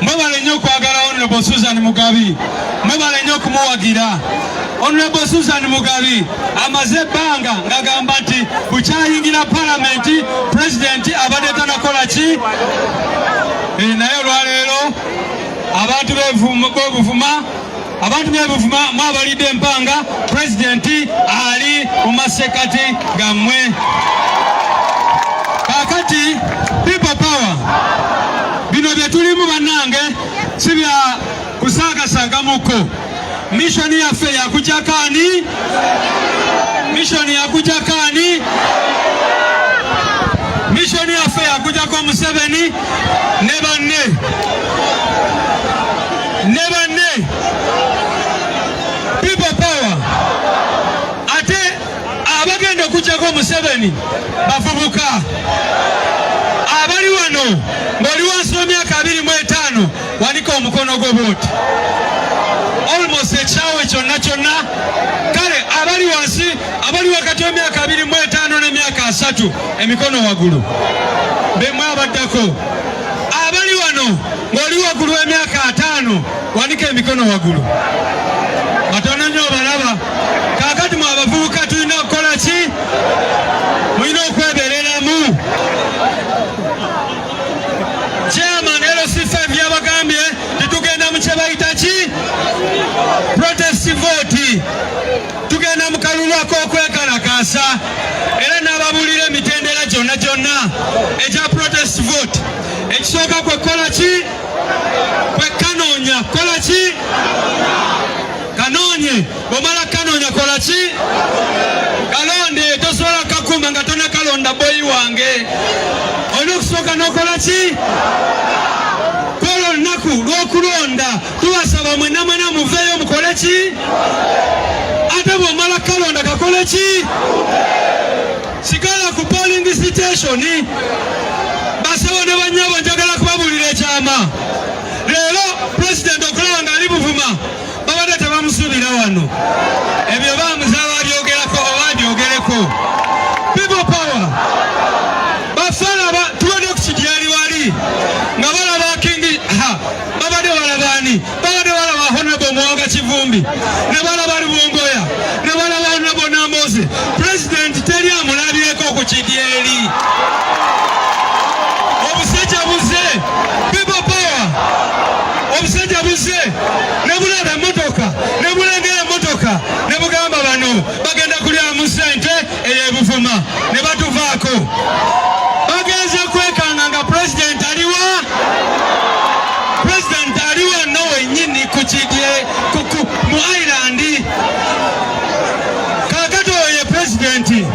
mwebale nnyo okwagala Honorable Susan Mugabi, mwebale nnyo okumuwagira. Honorable Susan Mugabi amaze ebbanga ng'agamba nti bukyayingira palamenti pulezidenti abadde tanakola ki? Naye olwaleero abantu b'Ebuvuma mwabalidde empanga, pulezidenti ali mu masekati gammwe. Kaakati people power bino bye tulimu bannange si bya kusaagasaagamuko. Mishoni yaffe yakujja kaani? Mishoni yakujja kaani? Mishoni yaffe yakujjako Museveni ne banne. People power. Ate abagenda okujjako Museveni bavubuka. Abali wano ng'oli wansi w'emyaka 25 wanika omukono gwo bw'oti. Almost ekyawe kyonna kale abali wansi abali wakati w'emyaka 25 n'emyaka 3 emikono waggulu bemwe abaddako. Abali wano ng'oli waggulu w'emyaka 5 wanika emikono waggulu. Batono nnyo balaba. Kaakati mwe abavubuka tulina okukola ki? Mulina okwebereramu. Chairman LC5 yabagambye titugenda mu kye bayita ki? Protest vote. Tugenda mu kalulu ak'okwekalakaasa era n'ababuulira emitendera gyonna egya protest vote. Ekisooka kwe kukola ki? Kwe kanoonya. Kola ki? Kanoonye. Bw'omala kanoonya kola ki? Kalonde. Tosobola kakuuma nga tonakalonda boyi wange. Olina okusooka n'okola ki? Kwolwo olunaku lw'okulonda tubasaba mwenna muveeyo mukole ki? Ate bw'omala kalonda kakole ki? Sigala ku polling station. Basawo ne bannyabo njagala kubabuulira ekyama. Leero pulezidenti okulaba ng'ali Buvuma babadde tebamusuubira wano. Ebyo baamuzaala abyogerako oba abyogereko. People power. Bafana tubadde ku kidyali wali nga balaba Kingi babadde balabaani. Babadde balaba Honorable Muwanga Kivumbi ne balaba Lubongoya ne balaba Honorable Namboze. Pulezidenti teri amulabyeko ku kidyeri. Obusajja buzze. People power. Obusajja buzze. Ne bulaba emmotoka ne bulengera emmotoka ne bugamba bano bagenda kulyamu ssente ey'Ebuvuma ne batuvaako. Bagenze kwekanga nga pulezidenti aliwa? Pulezidenti aliwa no wennyini ku kidye mu Ireland. Kaakati oyo ye pulezidenti.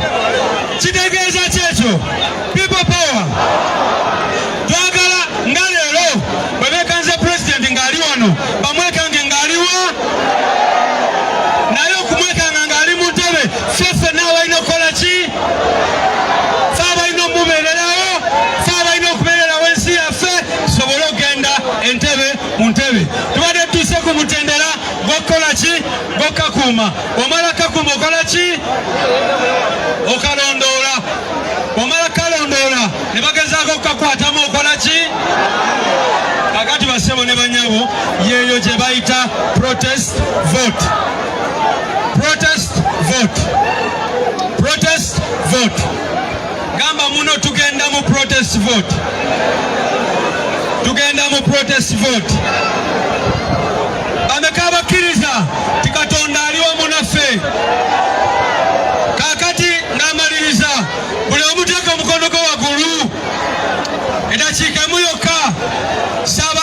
Kitegeeza kyekyo. People power. Twagala nga leero bwe beekanze pulezidenti ng'ali wano bamwekange ng'aliwa? Naye okumwekanga ng'ali mu ntebe ffeffe n'abalina okukola ki? Ffe abalina omubeererawo, ffe abalina okubeererawo ensi yaffe tusobole okugenda entebe mu ntebe. Tubadde tutuuse ku mutendera gw'okukola ki? Gw'okakuuma. Omala kakuuma okola ki? Okalondoola. Omala kalondoola ne bagezaako okukakwatamu okola ki? Kakati bassebo ne bannyabo yeeyo gye bayita protest vote. Protest vote. Protest vote. Gamba muno tugenda mu protest vote. Tugenda mu protest vote. Bameka